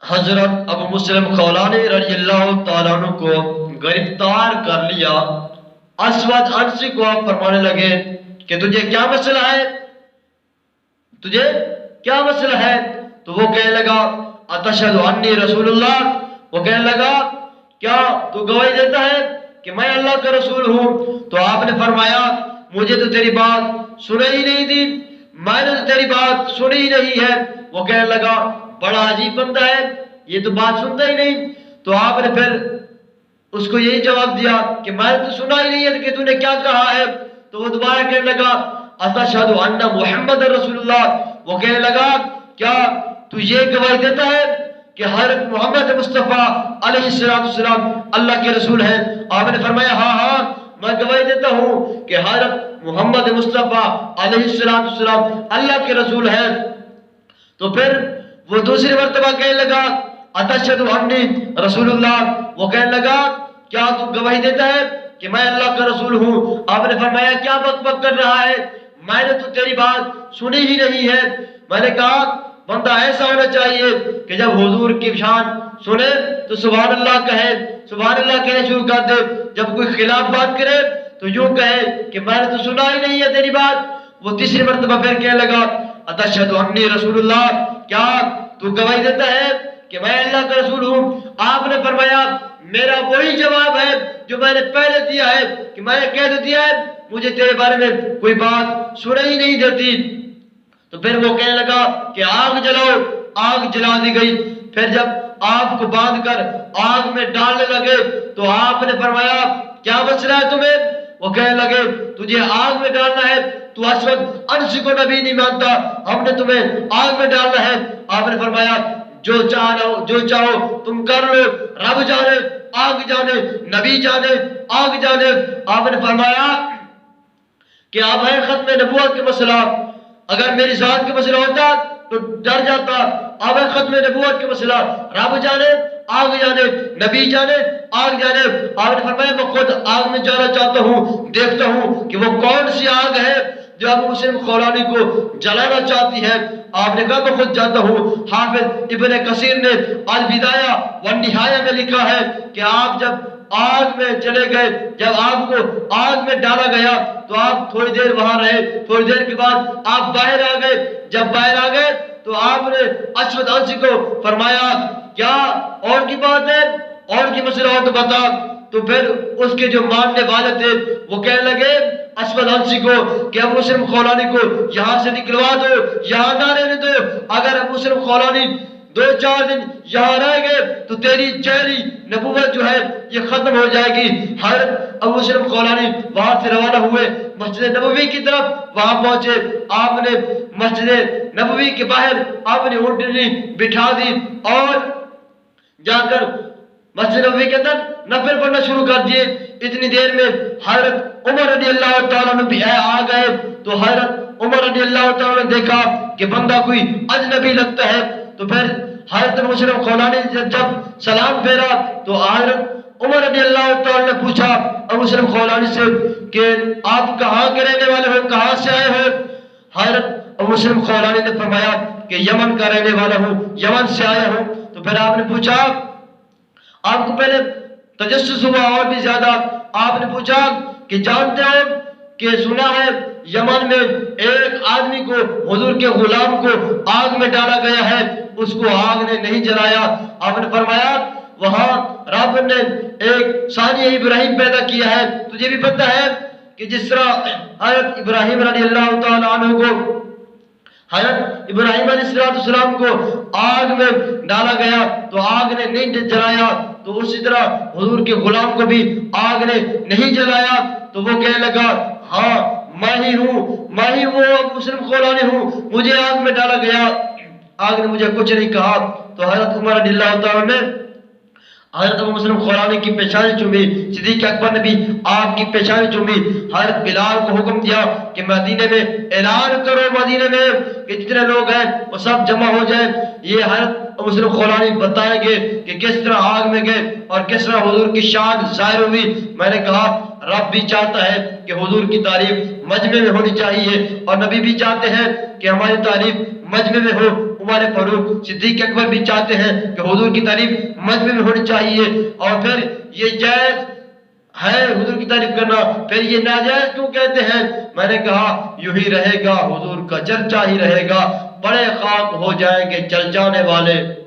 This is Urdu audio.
حضرت ابو مسلم خولانی رضی اللہ تعالیٰ عنہ کو گرفتار کر لیا۔ اسود عنسی کو آپ فرمانے لگے کہ تجھے کیا مسئلہ ہے، تجھے کیا مسئلہ ہے؟ تو وہ کہنے لگا اتشہد انی رسول اللہ، وہ کہنے لگا کیا تو گواہی دیتا ہے کہ میں اللہ کا رسول ہوں؟ تو آپ نے فرمایا مجھے تو تیری بات سنی ہی نہیں تھی، میں نے تو تیری بات سنی ہی نہیں ہے۔ وہ کہنے لگا بڑا عجیب بندہ ہے، یہ تو بات سنتا ہی نہیں۔ تو آپ نے پھر اس کو یہی جواب دیا کہ میں نے تو سنا ہی نہیں ہے کہ تو نے کیا کہا ہے۔ تو وہ دوبارہ کہنے لگا اتشہد ان محمد رسول اللہ، وہ کہنے لگا کیا تو یہ گواہی دیتا ہے کہ حضرت محمد مصطفیٰ علیہ السلام اللہ کے رسول ہیں؟ آپ نے فرمایا ہاں ہاں میں گواہی دیتا ہوں کہ حضرت محمد مصطفیٰ علیہ السلام اللہ کے رسول ہیں۔ تو پھر وہ دوسری مرتبہ کہنے لگا اتشہد انی رسول اللہ، وہ کہنے لگا کیا تو گواہی دیتا ہے کہ میں اللہ کا رسول ہوں؟ آپ نے فرمایا کیا بک بک کر رہا ہے، میں نے تو تیری بات سنی ہی نہیں ہے۔ میں نے کہا بندہ ایسا ہونا چاہیے کہ جب حضور کی شان سنے تو سبحان اللہ کہے، سبحان اللہ کہنے شروع کر دے، جب کوئی خلاف بات کرے تو یوں کہے کہ میں نے تو سنا ہی نہیں ہے تیری بات۔ وہ تیسری مرتبہ پھر کہنے لگا اتشہد انی رسول اللہ، کیا تو گواہی دیتا ہے کہ میں اللہ کا رسول ہوں؟ آپ نے فرمایا میرا وہی جواب ہے جو میں نے پہلے دیا ہے کہ میں نے کہہ تو دیا ہے مجھے تیرے بارے میں کوئی بات سنائی ہی نہیں دیتی۔ تو پھر وہ کہنے لگا کہ آگ جلاؤ، آگ جلا دی گئی۔ پھر جب آگ کو باندھ کر آگ میں ڈالنے لگے تو آپ نے فرمایا کیا مسئلہ ہے تمہیں؟ وہ کہنے لگے تجھے آگ میں ڈالنا ہے، تو اسود عنسی کو نبی نہیں مانتا، ہم نے تمہیں آگ میں ڈالنا ہے۔ آپ نے فرمایا جو چاہو تم کر لو، رب جانے آگ جانے، نبی جانے آگ جانے۔ آپ نے فرمایا کہ آپ ہے ختم نبوت کے مسئلہ، اگر میری ذات کے مسئلہ ہوتا تو ڈر جاتا، اب ہے ختم نبوت کے مسئلہ، رب جانے آگ جانے، نبی جانے آگ جانے۔ آپ نے فرمایا میں خود آگ میں جانا چاہتا ہوں، دیکھتا ہوں کہ وہ کون سی آگ ہے جو ابو مسلم خولانی کو جلانا چاہتی ہے۔ آپ نے کہا میں خود جاتا ہوں۔ حافظ ابن کثیر نے البدایہ والنہایہ میں لکھا ہے کہ آپ جب آگ میں چلے گئے، جب آپ کو آگ میں ڈالا گیا تو آپ تھوڑی دیر وہاں رہے، تھوڑی دیر کے بعد آپ باہر آ گئے۔ جب باہر آ گئے تو آپ نے اسود عنسی کو فرمایا کیا اور کی بات ہے، اور کی مسئلہ ہو تو بتا۔ تو پھر اس کے جو ماننے والے تھے وہ کہنے لگے اسود عنسی کو کہ ابو مسلم خولانی کو یہاں سے نکلوا دو، یہاں نہ رہنے دو۔ اگر ابو مسلم خولانی 2-4 دن یہاں رہ گئے تو تیری جعلی نبوت جو ہے یہ ختم ہو جائے گی۔ حضرت ابو مسلم خولانی وہاں سے روانہ ہوئے مسجد نبوی کی طرف، وہاں پہنچے، آپ نے مسجد نبوی کے باہر اپنی اونٹنی بٹھا دی اور جا کر مسجد نبوی کے اندر نفل پڑھنا شروع کر دیے۔ اتنی دیر میں حضرت عمر رضی اللہ تعالیٰ عنہ بھی آ گئے۔ تو حضرت عمر رضی اللہ تعالیٰ نے دیکھا کہ بندہ کوئی اجنبی لگتا ہے۔ تو پھر حضرت مسلم خولانی نے جب سلام پھیرا تو حضرت عمر رضی اللہ تعالیٰ نے پوچھا ابو مسلم خولانی سے کہ آپ کہاں کے رہنے والے ہو، کہاں سے آئے ہو؟ حضرت ابو مسلم خولانی نے فرمایا کہ یمن کا رہنے والا ہوں، یمن سے آیا ہوں۔ تو پھر آپ نے پوچھا آپ کو پہلے تجسس ہوا اور بھی زیادہ، آپ نے پوچھا کہ جانتے ہو کہ سنا ہے یمن میں ایک آدمی کو، حضور کے غلام کو آگ میں ڈالا گیا ہے، اس کو آگ نے نہیں جلایا۔ آپ نے فرمایا وہاں رب نے ایک ثانی ابراہیم پیدا کیا ہے۔ تجھے بھی پتہ ہے کہ جس طرح حضرت ابراہیم رضی اللہ تعالیٰ عنہ کو، حضرت ابراہیم علیہ السلام کو آگ میں ڈالا گیا تو آگ نے نہیں جلایا، تو اسی طرح حضور کے غلام کو بھی آگ نے نہیں جلایا۔ تو وہ کہنے لگا ہاں میں ہی ہوں، میں ہی وہ مسلم خولانی ہوں، مجھے آگ میں ڈالا گیا، آگ نے مجھے کچھ نہیں کہا۔ تو حضرت عمر رضی اللہ تعالیٰ نے حضرت ابو مسلم خولانی کی پیشانی چومی، صدیق اکبر نے بھی آپ کی پیشانی چومی۔ حضرت بلال کو حکم دیا کہ مدینے میں اعلان کرو، مدینے میں کہ جتنے لوگ ہیں وہ سب جمع ہو جائیں۔ یہ حضرت ابو مسلم خولانی بتائیں گے کہ کس طرح آگ میں گئے اور کس طرح حضور کی شان ظاہر ہوئی۔ میں نے کہا رب بھی چاہتا ہے کہ حضور کی تعریف مجمع میں ہونی چاہیے، اور نبی بھی چاہتے ہیں کہ ہماری تعریف مجمع میں ہو۔ عمر فاروق صدیق اکبر بھی چاہتے ہیں کہ حضور کی تعریف مجمع میں ہونی چاہیے، اور پھر یہ جائز ہے حضور کی تعریف کرنا، پھر یہ ناجائز کیوں کہتے ہیں؟ میں نے کہا یوں ہی رہے گا، حضور کا چرچا ہی رہے گا، بڑے خاک ہو جائیں گے چل جانے والے